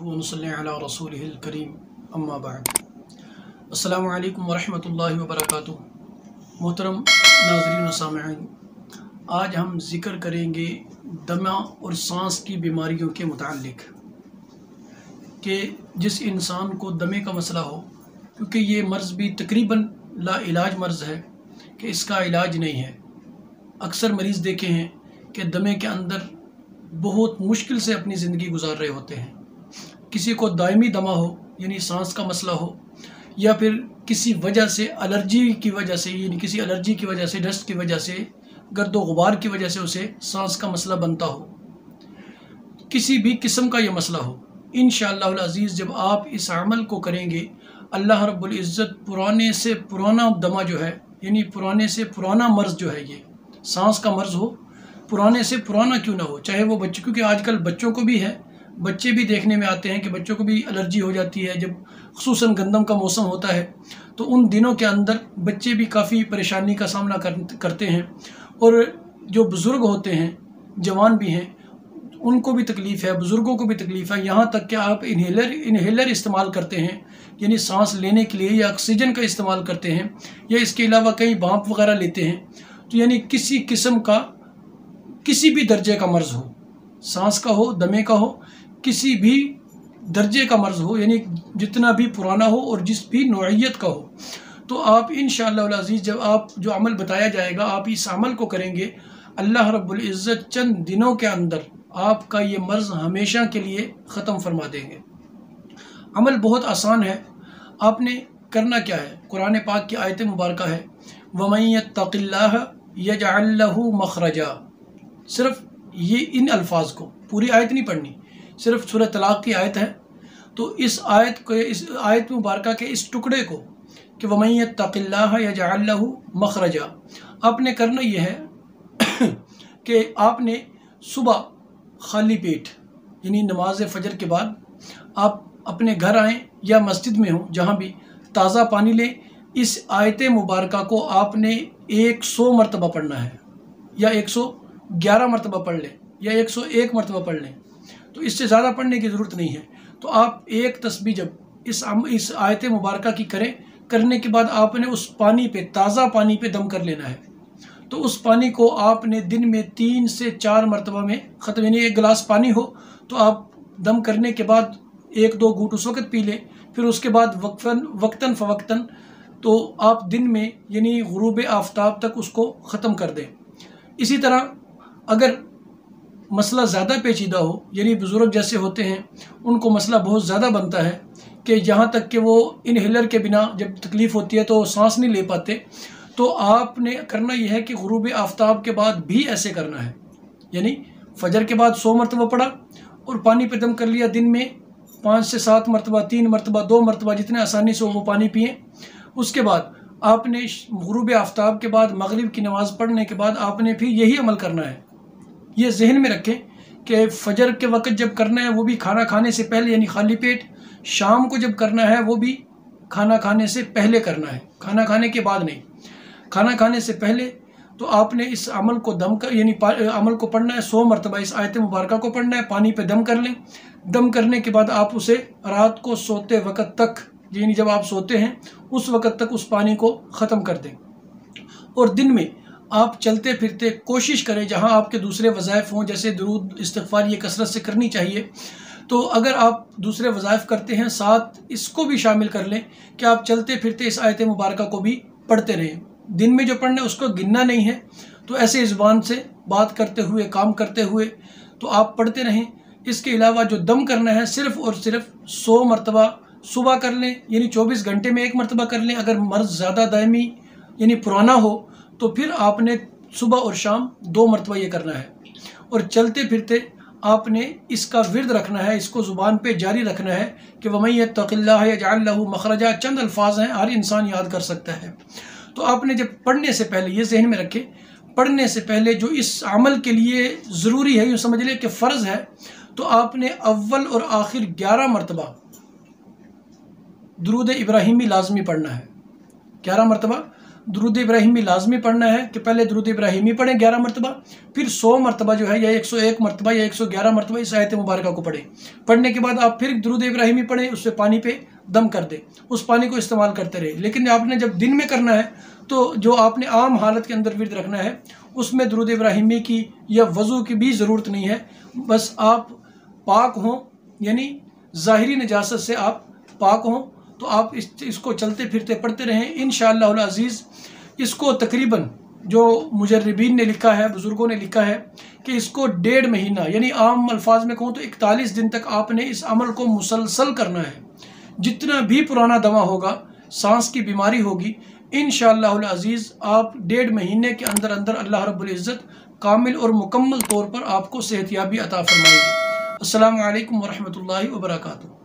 नहमदुहु व नसल्ली अला रसूलिहिल करीम अम्मा बाद। अस्सलामु अलैकुम वरहमतुल्लाहि वबरकातुहू। मोहतरम नाज़रीन व सामिईन, आज हम ज़िक्र करेंगे दमा और सांस की बीमारियों के मुताल्लिक़ कि जिस इंसान को दमे का मसला हो, क्योंकि ये मर्ज़ भी तकरीबन ला इलाज मर्ज़ है कि इसका इलाज नहीं है। अक्सर मरीज़ देखे हैं कि दमे के अंदर बहुत मुश्किल से अपनी ज़िंदगी गुजार रहे होते हैं। किसी को दायमी दमा हो यानी सांस का मसला हो, या फिर किसी वजह से एलर्जी की वजह से यानी किसी एलर्जी की वजह से, डस्ट की वजह से, गर्द गुबार की वजह से उसे सांस का मसला बनता हो, किसी भी किस्म का ये मसला हो, इंशाअल्लाहुल अज़ीज़ जब आप इस अमल को करेंगे, अल्लाह रब्बुल इज़्ज़त पुराने से पुराना दमा जो है यानी पुराने से पुराना मर्ज़ जो है, ये सांस का मर्ज़ हो, पुराने से पुराना क्यों ना हो, चाहे वो बच्चे, क्योंकि आजकल बच्चों को भी है, बच्चे भी देखने में आते हैं कि बच्चों को भी एलर्जी हो जाती है जब ख़ुसूसन गंदम का मौसम होता है। तो उन दिनों के अंदर बच्चे भी काफ़ी परेशानी का सामना करते हैं, और जो बुज़ुर्ग होते हैं, जवान भी हैं, उनको भी तकलीफ़ है, बुज़ुर्गों को भी तकलीफ़ है। यहाँ तक कि आप इन्हेलर इस्तेमाल करते हैं यानी सांस लेने के लिए, या ऑक्सीजन का इस्तेमाल करते हैं, या इसके अलावा कहीं भाप वगैरह लेते हैं, तो यानी किसी किस्म का किसी भी दर्जे का मर्ज़ हो, सांस का हो, दमे का हो, किसी भी दर्जे का मर्ज़ हो, यानी जितना भी पुराना हो और जिस भी नौइयत का हो, तो आप इंशाअल्लाह अज़ीज़ जब आप जो अमल बताया जाएगा आप इस अमल को करेंगे, अल्लाह रब्बुल इज़्ज़त चंद दिनों के अंदर आपका ये मर्ज़ हमेशा के लिए ख़त्म फरमा देंगे। अमल बहुत आसान है। आपने करना क्या है, कुरान पाक की आयत मुबारका है, वमन यत्तक़िल्लाह यजअल लहू मख़रजा। सिर्फ ये इन अल्फाज को, पूरी आयत नहीं पढ़नी, सिर्फ सूरह तलाक़ की आयत है, तो इस आयत मुबारका के इस टुकड़े को कि वमन यत्तक़िल्लाह यजअल लहू मख़रजा, आपने करना यह है कि आपने सुबह खाली पेट यानी नमाज फ़जर के बाद आप अपने घर आएँ या मस्जिद में हो, जहाँ भी ताज़ा पानी लें। इस आयत मुबारका को आपने 100 मरतबा पढ़ना है, या 111 मरतबा पढ़ लें, या 101 मरतबा पढ़ लें, तो इससे ज़्यादा पढ़ने की ज़रूरत नहीं है। तो आप एक तस्बीह जब इस आयत मुबारका की करने के बाद आपने उस पानी पे, ताज़ा पानी पे दम कर लेना है। तो उस पानी को आपने दिन में 3 से 4 मरतबा में ख़त्म, यानी 1 गिलास पानी हो तो आप दम करने के बाद 1-2 घूंट उस वक़्त पी लें, फिर उसके बाद वक्तन फ़वक्तन तो आप दिन में यानी गुरूब आफ्ताब तक उसको ख़त्म कर दें। इसी तरह अगर मसला ज़्यादा पेचीदा हो, यानी बुज़ुर्ग जैसे होते हैं उनको मसला बहुत ज़्यादा बनता है कि यहाँ तक कि वो इनहेलर के बिना जब तकलीफ़ होती है तो सांस नहीं ले पाते, तो आपने करना यह है कि गुरूब आफ्ताब के बाद भी ऐसे करना है, यानी फ़जर के बाद 100 मरतबा पढ़ा और पानी पे दम कर लिया, दिन में 5 से 7 मरतबा, 3 मरतबा, 2 मरतबा, जितने आसानी से वो पानी पिए। उसके बाद आपने गुरूब आफ्ताब के बाद मगरिब की नमाज़ पढ़ने के बाद आपने फिर यही अमल करना है। ये जहन में रखें कि फ़जर के वक़्त जब करना है वो भी खाना खाने से पहले यानी खाली पेट, शाम को जब करना है वो भी खाना खाने से पहले करना है, खाना खाने के बाद नहीं, खाना खाने से पहले। तो आपने इस अमल को अमल को पढ़ना है 100 मरतबा, इस आयत मुबारका को पढ़ना है, पानी पे दम कर लें। दम करने के बाद आप उसे रात को सोते वक़्त तक, यानी जब आप सोते हैं उस वक़्त तक उस पानी को ख़त्म कर दें। और दिन में आप चलते फिरते कोशिश करें, जहाँ आपके दूसरे वज़ाइफ हों, जैसे दुरूद इस्तिग़फ़ार, ये कसरत से करनी चाहिए। तो अगर आप दूसरे वज़ाइफ करते हैं, साथ इसको भी शामिल कर लें कि आप चलते फिरते इस आयत मुबारका को भी पढ़ते रहें। दिन में जो पढ़ना है उसको गिनना नहीं है, तो ऐसे ज़ुबान से बात करते हुए, काम करते हुए तो आप पढ़ते रहें। इसके अलावा जो दम करना है सिर्फ़ और सिर्फ 100 मरतबा सुबह कर लें, यानी 24 घंटे में 1 मरतबा कर लें। अगर मर्ज़ ज़्यादा दायमी यानी पुराना हो तो फिर आपने सुबह और शाम 2 मरतबा ये करना है। और चलते फिरते आपने इसका विर्द रखना है, इसको ज़ुबान पे जारी रखना है कि वमन यत्तक़िल्लाह यजअल लहू मख़रजा। चंद अल्फाज हैं, हर इंसान याद कर सकता है। तो आपने जब पढ़ने से पहले ये जहन में रखें, पढ़ने से पहले जो इस अमल के लिए ज़रूरी है, यूँ समझ लें कि फ़र्ज़ है, तो आपने अव्वल और आखिर 11 मरतबा दुरूद इब्राहिमी लाजमी पढ़ना है। 11 मरतबा दुरूद इब्राहिमी लाजमी पढ़ना है कि पहले दुरूद इब्राहिमी पढ़ें 11 मरतबा, फिर 100 मरतबा जो है या 101 मरतबा या 111 मरतबा इस आयत मुबारका को पढ़ें। पढ़ने के बाद आप फिर दुरूद इब्राहिमी पढ़ें, उससे पानी पे दम कर दें, उस पानी को इस्तेमाल करते रहे। लेकिन आपने जब दिन में करना है तो जो आपने आम हालत के अंदर विर्द रखना है उसमें दुरूद इब्राहिमी की या वज़ू की भी ज़रूरत नहीं है। बस आप पाक हों, यानी ज़ाहिरी नजासत से आप पाक हों, तो आप इसको चलते फिरते पढ़ते रहें इंशाअल्लाहुल अज़ीज़। इसको तकरीबन जो मुजर्रिबीन ने लिखा है, बुज़ुर्गों ने लिखा है कि इसको 1.5 महीना, यानी आम अल्फाज में कहूँ तो 41 दिन तक आपने इस अमल को मुसलसल करना है। जितना भी पुराना दमा होगा, सांस की बीमारी होगी, इंशाअल्लाहुल अज़ीज़ आप 1.5 महीने के अंदर अंदर अल्लाह रब्बुल इज़्ज़त कामिल और मुकम्मल तौर पर आपको सेहतियाबी अता फरमाएगी। अस्सलामु अलैकुम वरहमतुल्लाहि वबरकातुहू।